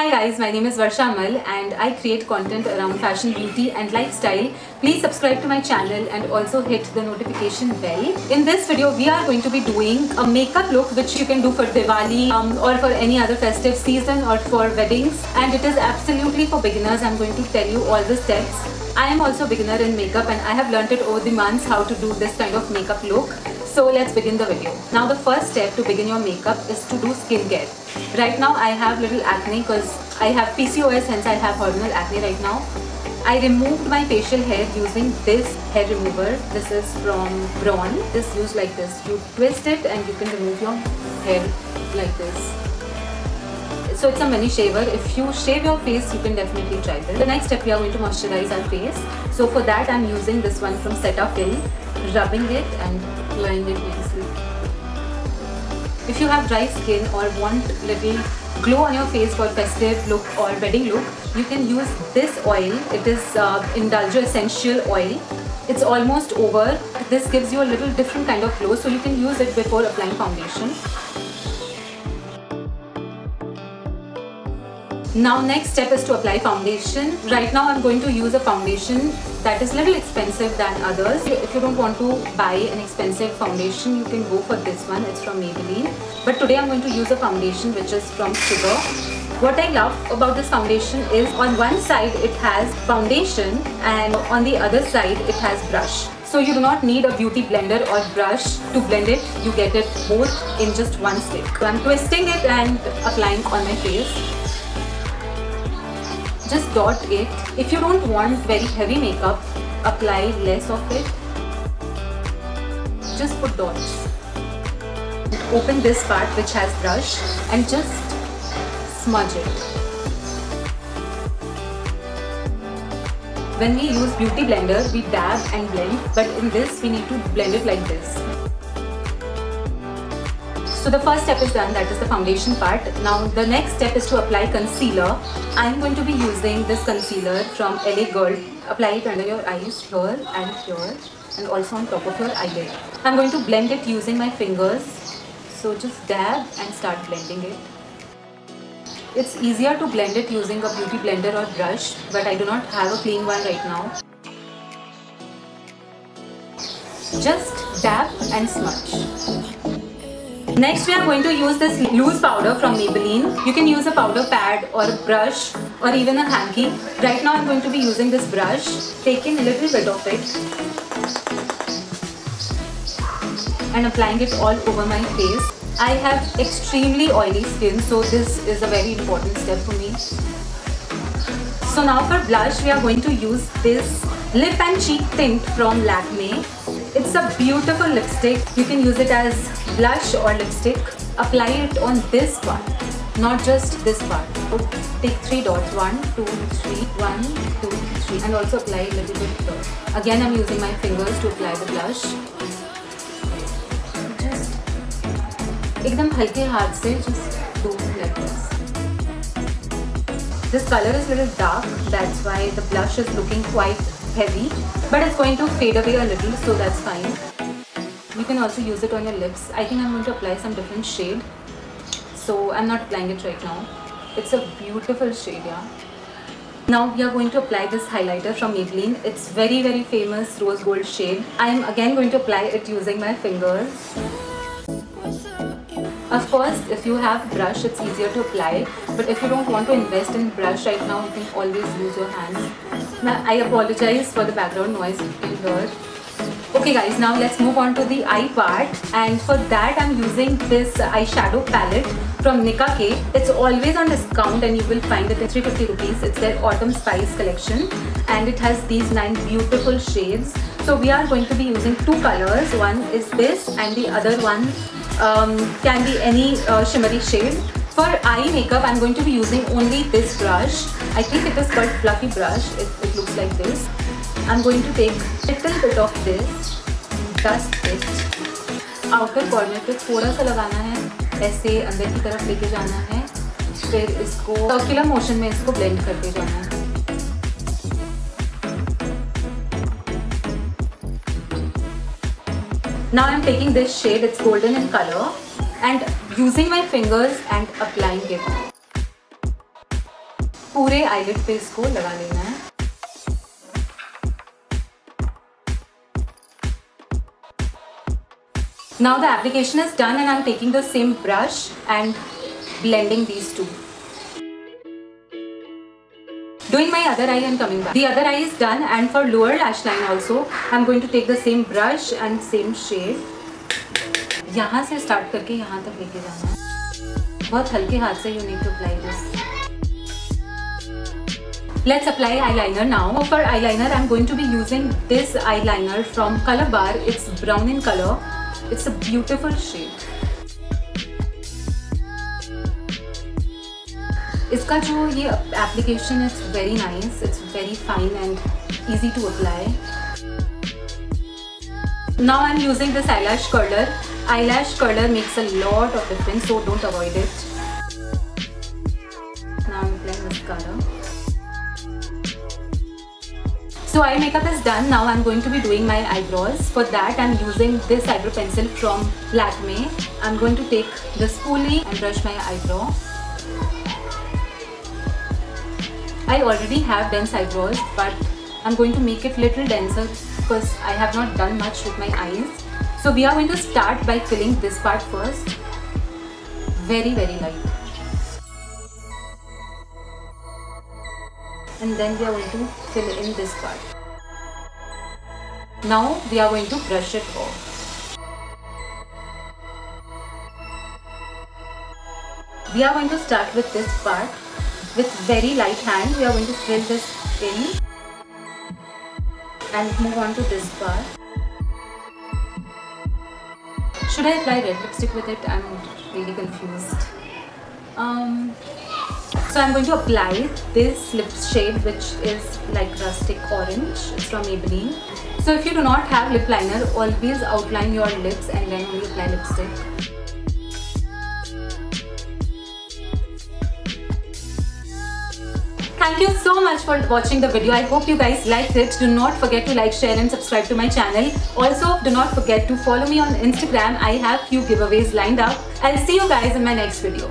Hi guys, my name is Varsha Amal and I create content around fashion, beauty and lifestyle. Please subscribe to my channel and also hit the notification bell. In this video, we are going to be doing a makeup look which you can do for Diwali or for any other festive season or for weddings. And it is absolutely for beginners. I'm going to tell you all the steps. I am also a beginner in makeup and I have learnt it over the months how to do this kind of makeup look. So let's begin the video. Now the first step to begin your makeup is to do skincare. Right now I have little acne because I have PCOS, hence I have hormonal acne right now. I removed my facial hair using this hair remover. This is from Braun. This used like this. You twist it and you can remove your hair like this. So it's a mini shaver. If you shave your face, you can definitely try this. The next step, we are going to moisturize our face. So for that, I'm using this one from Cetaphil, rubbing it and applying it nicely. If you have dry skin or want little glow on your face for festive look or wedding look, you can use this oil. It is Indulger Essential Oil. It's almost over. This gives you a little different kind of glow, so you can use it before applying foundation. Now next step is to apply foundation. Right now I'm going to use a foundation that is a little expensive than others. If you don't want to buy an expensive foundation, you can go for this one. It's from Maybelline. But today I'm going to use a foundation which is from Sugar. What I love about this foundation is on one side it has foundation and on the other side it has brush. So you do not need a beauty blender or brush to blend it. You get it both in just one stick. So I'm twisting it and applying on my face. Just dot it. If you don't want very heavy makeup, apply less of it. Just put dots. Open this part which has brush and just smudge it. When we use beauty blender, we dab and blend, but in this we need to blend it like this. So the first step is done, that is the foundation part. Now the next step is to apply concealer. I'm going to be using this concealer from LA Girl. Apply it under your eyes here and also on top of your eyelid. I'm going to blend it using my fingers. So just dab and start blending it. It's easier to blend it using a beauty blender or brush, but I do not have a clean one right now. Just dab and smudge. Next we are going to use this loose powder from Maybelline. You can use a powder pad or a brush or even a hanky. Right now I'm going to be using this brush, taking a little bit of it and applying it all over my face. I have extremely oily skin, so this is a very important step for me. So now for blush, we are going to use this lip and cheek tint from Lakme. It's a beautiful lipstick. You can use it as blush or lipstick. Apply it on this one, not just this part. So take 3 dots, 1, 2, 3, 1, 2, 3, and also apply a little bit here. Again, I'm using my fingers to apply the blush. Just एकदम हल्के हाथ से just do like this. This color is a little dark, that's why the blush is looking quite heavy, but it's going to fade away a little, so that's fine. You can also use it on your lips. I think I'm going to apply some different shade, so I'm not applying it right now. It's a beautiful shade, yeah. Now we are going to apply this highlighter from Maybelline. It's very famous rose gold shade. I am again going to apply it using my fingers. Of course, if you have brush, it's easier to apply, but if you don't want to invest in brush right now, you can always use your hands. Now, I apologize for the background noise you can hear. Okay guys, now let's move on to the eye part, and for that I'm using this eyeshadow palette from Nicka K. It's always on discount and you will find it at 350 rupees. It's their Autumn Spice collection and it has these 9 beautiful shades. So we are going to be using 2 colors. One is this and the other one can be any shimmery shade. For eye makeup, I'm going to be using only this brush. I think it is called Fluffy Brush. It looks like this. I'm going to take a little bit of this, dust it. Outer corner पे थोड़ा सा लगाना है, ऐसे अंदर की तरफ लेके जाना है, फिर इसको सर्कुलर मोशन में इसको ब्लेंड करते जाना है. Now I'm taking this shade, it's golden in color, and using my fingers and applying it. पूरे आईलिड पे इसको लगा लेना है। Now the application is done and I'm taking the same brush and blending these two. Doing my other eye and coming back. The other eye is done and for lower lash line also I'm going to take the same brush and same shade. यहाँ से start करके यहाँ तक लेके जाना है। बहुत हल्के हाथ से you need to apply this. Let's apply eyeliner now. For eyeliner I'm going to be using this eyeliner from Color Bar. It's brown in color. It's a beautiful shade. इसका जो ये application is very nice. It's very fine and easy to apply. Now I'm using this eyelash curler. Eyelash curler makes a lot of difference, so don't avoid it. Now I'm applying mascara. So eye makeup is done. Now I'm going to be doing my eyebrows. For that I'm using this eyebrow pencil from Lakme. I'm going to take the spoolie and brush my eyebrow. I already have dense eyebrows, but I'm going to make it little denser because I have not done much with my eyes. So we are going to start by filling this part first. Very light. And then we are going to fill in this part. Now we are going to brush it off. We are going to start with this part. With very light hand, we are going to fill this in and move on to this part. Should I apply red lipstick with it? I'm really confused. So I'm going to apply this lip shade, which is like rustic orange. It's from Maybelline. So if you do not have lip liner, always outline your lips and then only apply lipstick. Thank you so much for watching the video. I hope you guys liked it. Do not forget to like, share and subscribe to my channel. Also, do not forget to follow me on Instagram. I have few giveaways lined up. I'll see you guys in my next video.